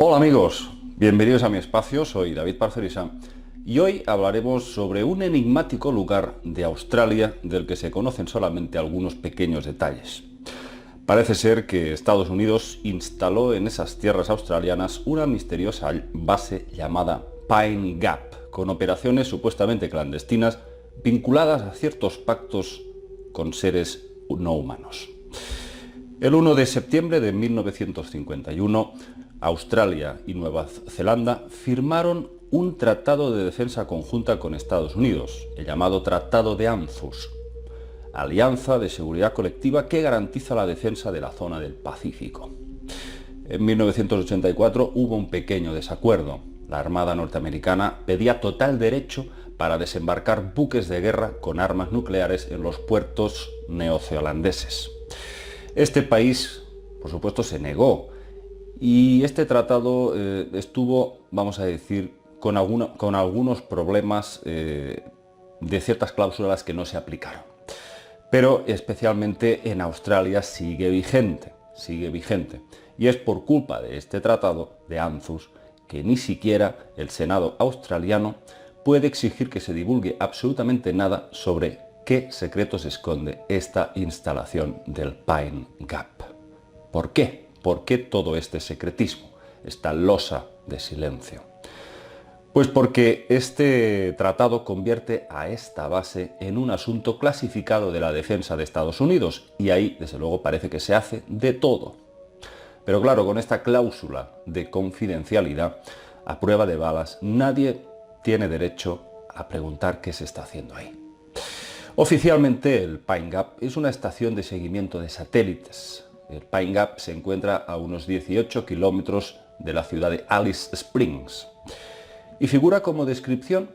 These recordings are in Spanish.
Hola amigos, bienvenidos a mi espacio, soy David Parcerisa y hoy hablaremos sobre un enigmático lugar de Australia del que se conocen solamente algunos pequeños detalles. Parece ser que Estados Unidos instaló en esas tierras australianas una misteriosa base llamada Pine Gap, con operaciones supuestamente clandestinas vinculadas a ciertos pactos con seres no humanos. El 1 de septiembre de 1951, Australia y Nueva Zelanda firmaron un tratado de defensa conjunta con Estados Unidos, el llamado Tratado de ANZUS, Alianza de Seguridad Colectiva que garantiza la defensa de la zona del Pacífico. En 1984 hubo un pequeño desacuerdo. La Armada norteamericana pedía total derecho para desembarcar buques de guerra con armas nucleares en los puertos neozelandeses. Este país, por supuesto, se negó y este tratado estuvo, vamos a decir, con algunos problemas de ciertas cláusulas que no se aplicaron. Pero especialmente en Australia sigue vigente. Y es por culpa de este tratado de ANZUS que ni siquiera el Senado australiano puede exigir que se divulgue absolutamente nada sobre qué secretos esconde esta instalación del Pine Gap. ¿Por qué? ¿Por qué todo este secretismo, esta losa de silencio? Pues porque este tratado convierte a esta base en un asunto clasificado de la defensa de Estados Unidos y ahí, desde luego, parece que se hace de todo. Pero claro, con esta cláusula de confidencialidad, a prueba de balas, nadie tiene derecho a preguntar qué se está haciendo ahí. Oficialmente, el Pine Gap es una estación de seguimiento de satélites. El Pine Gap se encuentra a unos 18 kilómetros de la ciudad de Alice Springs. Y figura como descripción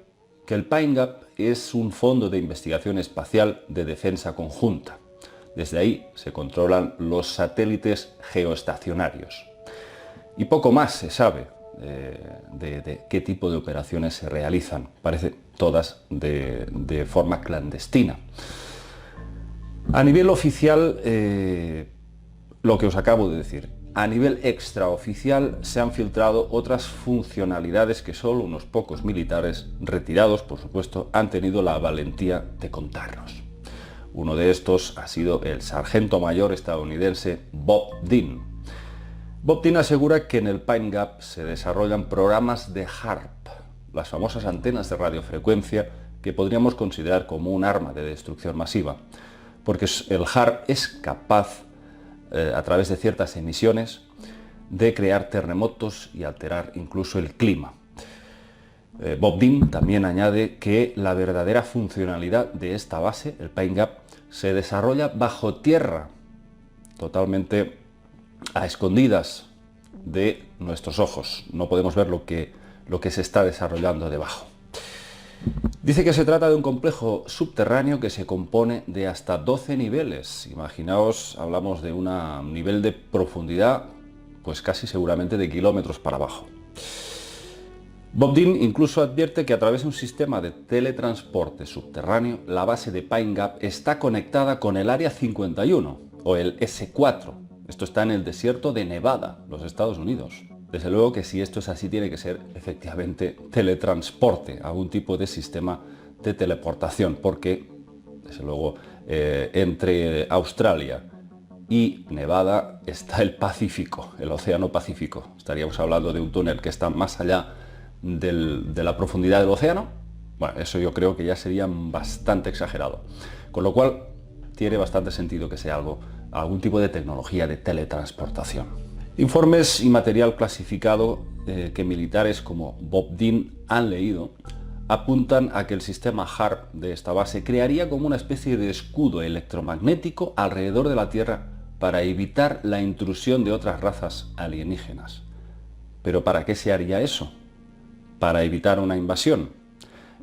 que el Pine Gap es un fondo de investigación espacial de defensa conjunta. Desde ahí se controlan los satélites geoestacionarios. Y poco más se sabe de qué tipo de operaciones se realizan. Parece todas de forma clandestina. A nivel oficial, lo que os acabo de decir. A nivel extraoficial se han filtrado otras funcionalidades que solo unos pocos militares, retirados por supuesto, han tenido la valentía de contarnos. Uno de estos ha sido el sargento mayor estadounidense Bob Dean. Bob Dean asegura que en el Pine Gap se desarrollan programas de HAARP, las famosas antenas de radiofrecuencia que podríamos considerar como un arma de destrucción masiva, porque el HAARP es capaz a través de ciertas emisiones, de crear terremotos y alterar incluso el clima. Bob Dean también añade que la verdadera funcionalidad de esta base, el Pine Gap, se desarrolla bajo tierra, totalmente a escondidas de nuestros ojos. No podemos ver lo que se está desarrollando debajo. Dice que se trata de un complejo subterráneo que se compone de hasta 12 niveles. Imaginaos, hablamos de un nivel de profundidad, pues casi seguramente de kilómetros para abajo. Bob Dean incluso advierte que a través de un sistema de teletransporte subterráneo, la base de Pine Gap está conectada con el Área 51, o el S4. Esto está en el desierto de Nevada, los Estados Unidos. Desde luego que si esto es así tiene que ser efectivamente teletransporte, algún tipo de sistema de teleportación, porque desde luego entre Australia y Nevada está el Pacífico, el Océano Pacífico. Estaríamos hablando de un túnel que está más allá de la profundidad del océano. Bueno, eso yo creo que ya sería bastante exagerado, con lo cual tiene bastante sentido que sea algún tipo de tecnología de teletransportación. Informes y material clasificado que militares como Bob Dean han leído apuntan a que el sistema HAARP de esta base crearía como una especie de escudo electromagnético alrededor de la Tierra para evitar la intrusión de otras razas alienígenas. ¿Pero para qué se haría eso? ¿Para evitar una invasión?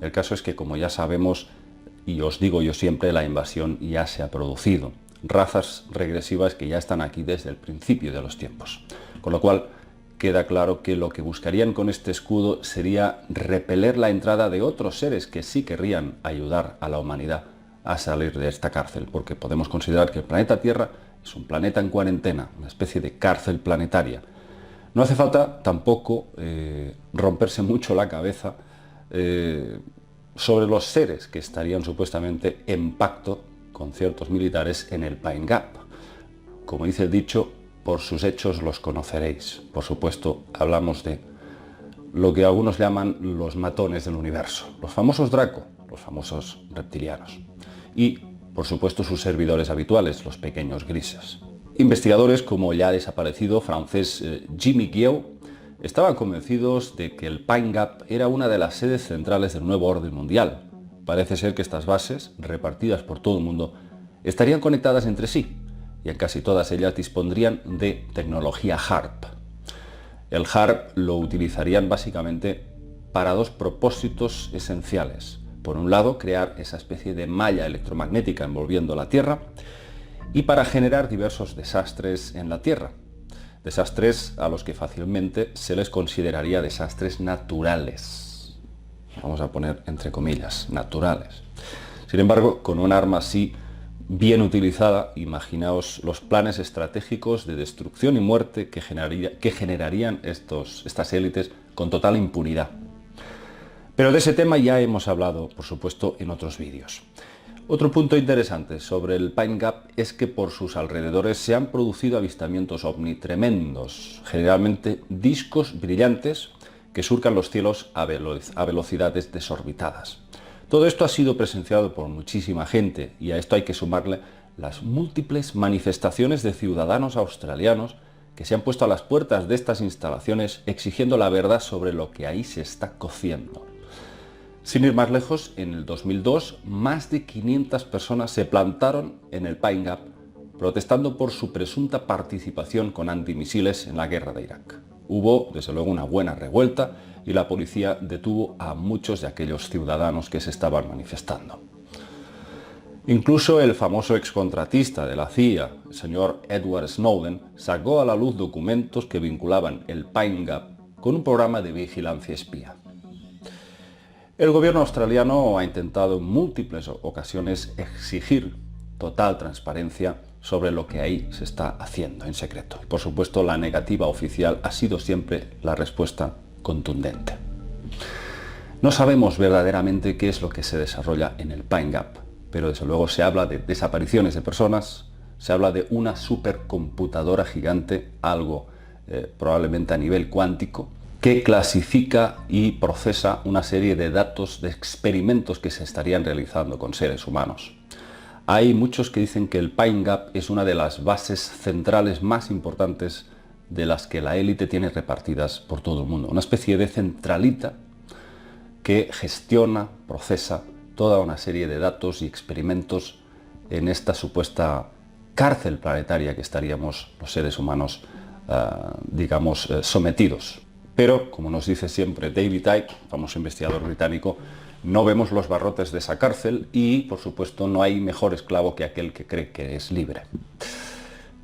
El caso es que, como ya sabemos, y os digo yo siempre, la invasión ya se ha producido. Razas regresivas que ya están aquí desde el principio de los tiempos. Con lo cual, queda claro que lo que buscarían con este escudo sería repeler la entrada de otros seres que sí querrían ayudar a la humanidad a salir de esta cárcel, porque podemos considerar que el planeta Tierra es un planeta en cuarentena, una especie de cárcel planetaria. No hace falta tampoco romperse mucho la cabeza sobre los seres que estarían supuestamente en pacto con ciertos militares en el Pine Gap. Como dice el dicho, por sus hechos los conoceréis. Por supuesto, hablamos de lo que algunos llaman los matones del universo, los famosos Draco, los famosos reptilianos. Y, por supuesto, sus servidores habituales, los pequeños grises. Investigadores como el ya desaparecido francés Jimmy Guieu estaban convencidos de que el Pine Gap era una de las sedes centrales del nuevo orden mundial. Parece ser que estas bases, repartidas por todo el mundo, estarían conectadas entre sí, y en casi todas ellas dispondrían de tecnología HAARP. El HAARP lo utilizarían básicamente para dos propósitos esenciales. Por un lado, crear esa especie de malla electromagnética envolviendo la Tierra, y para generar diversos desastres en la Tierra. Desastres a los que fácilmente se les consideraría desastres naturales. Vamos a poner entre comillas, naturales. Sin embargo, con un arma así bien utilizada, imaginaos los planes estratégicos de destrucción y muerte que generarían estas élites con total impunidad. Pero de ese tema ya hemos hablado, por supuesto, en otros vídeos. Otro punto interesante sobre el Pine Gap es que por sus alrededores se han producido avistamientos ovni tremendos, generalmente discos brillantes que surcan los cielos a velocidades desorbitadas. Todo esto ha sido presenciado por muchísima gente y a esto hay que sumarle las múltiples manifestaciones de ciudadanos australianos que se han puesto a las puertas de estas instalaciones exigiendo la verdad sobre lo que ahí se está cociendo. Sin ir más lejos, en el 2002 más de 500 personas se plantaron en el Pine Gap protestando por su presunta participación con antimisiles en la guerra de Irak. Hubo, desde luego, una buena revuelta y la policía detuvo a muchos de aquellos ciudadanos que se estaban manifestando. Incluso el famoso excontratista de la CIA, el señor Edward Snowden, sacó a la luz documentos que vinculaban el Pine Gap con un programa de vigilancia espía. El gobierno australiano ha intentado en múltiples ocasiones exigir total transparencia sobre lo que ahí se está haciendo en secreto. Y por supuesto, la negativa oficial ha sido siempre la respuesta contundente. No sabemos verdaderamente qué es lo que se desarrolla en el Pine Gap, pero desde luego se habla de desapariciones de personas, se habla de una supercomputadora gigante, algo probablemente a nivel cuántico, que clasifica y procesa una serie de datos de experimentos que se estarían realizando con seres humanos. Hay muchos que dicen que el Pine Gap es una de las bases centrales más importantes de las que la élite tiene repartidas por todo el mundo. Una especie de centralita que gestiona, procesa toda una serie de datos y experimentos en esta supuesta cárcel planetaria que estaríamos los seres humanos, sometidos. Pero, como nos dice siempre David Icke, famoso investigador británico, no vemos los barrotes de esa cárcel y, por supuesto, no hay mejor esclavo que aquel que cree que es libre.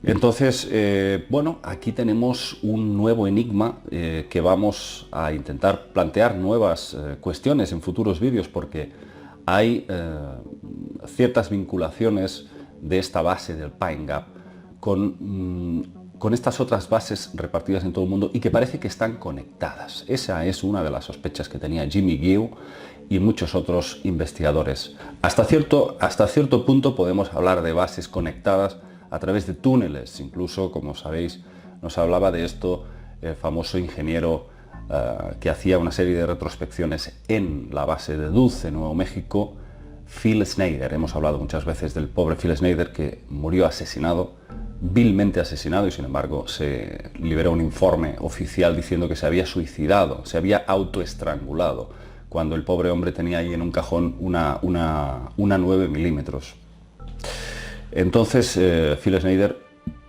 Entonces, aquí tenemos un nuevo enigma que vamos a intentar plantear nuevas cuestiones en futuros vídeos porque hay ciertas vinculaciones de esta base del Pine Gap con estas otras bases repartidas en todo el mundo y que parece que están conectadas. Esa es una de las sospechas que tenía Jimmy Guieu y muchos otros investigadores. Hasta cierto punto podemos hablar de bases conectadas a través de túneles. Incluso, como sabéis, nos hablaba de esto el famoso ingeniero que hacía una serie de retrospecciones en la base de Dulce, Nuevo México, Phil Schneider. Hemos hablado muchas veces del pobre Phil Schneider que murió asesinado, vilmente asesinado, y sin embargo se liberó un informe oficial diciendo que se había suicidado, se había autoestrangulado, cuando el pobre hombre tenía ahí en un cajón una 9 milímetros. Entonces Phil Schneider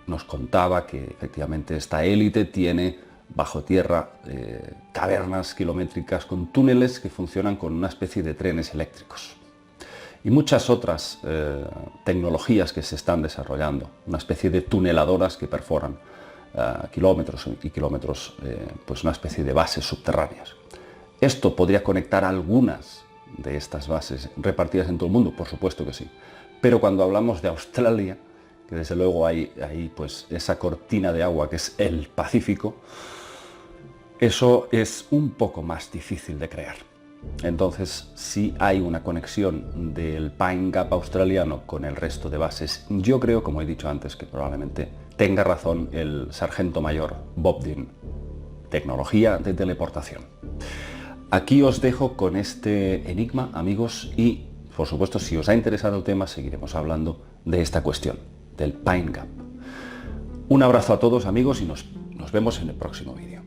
nos contaba que efectivamente esta élite tiene bajo tierra cavernas kilométricas con túneles que funcionan con una especie de trenes eléctricos. Y muchas otras tecnologías que se están desarrollando, una especie de tuneladoras que perforan kilómetros y kilómetros, pues una especie de bases subterráneas. ¿Esto podría conectar algunas de estas bases repartidas en todo el mundo? Por supuesto que sí. Pero cuando hablamos de Australia, que desde luego hay pues esa cortina de agua que es el Pacífico, Eso es un poco más difícil de creer. Entonces, si hay una conexión del Pine Gap australiano con el resto de bases, yo creo, como he dicho antes, que probablemente tenga razón el sargento mayor Bob Dean. Tecnología de teleportación. Aquí os dejo con este enigma, amigos, y por supuesto, si os ha interesado el tema, seguiremos hablando de esta cuestión, del Pine Gap. Un abrazo a todos, amigos, y nos vemos en el próximo vídeo.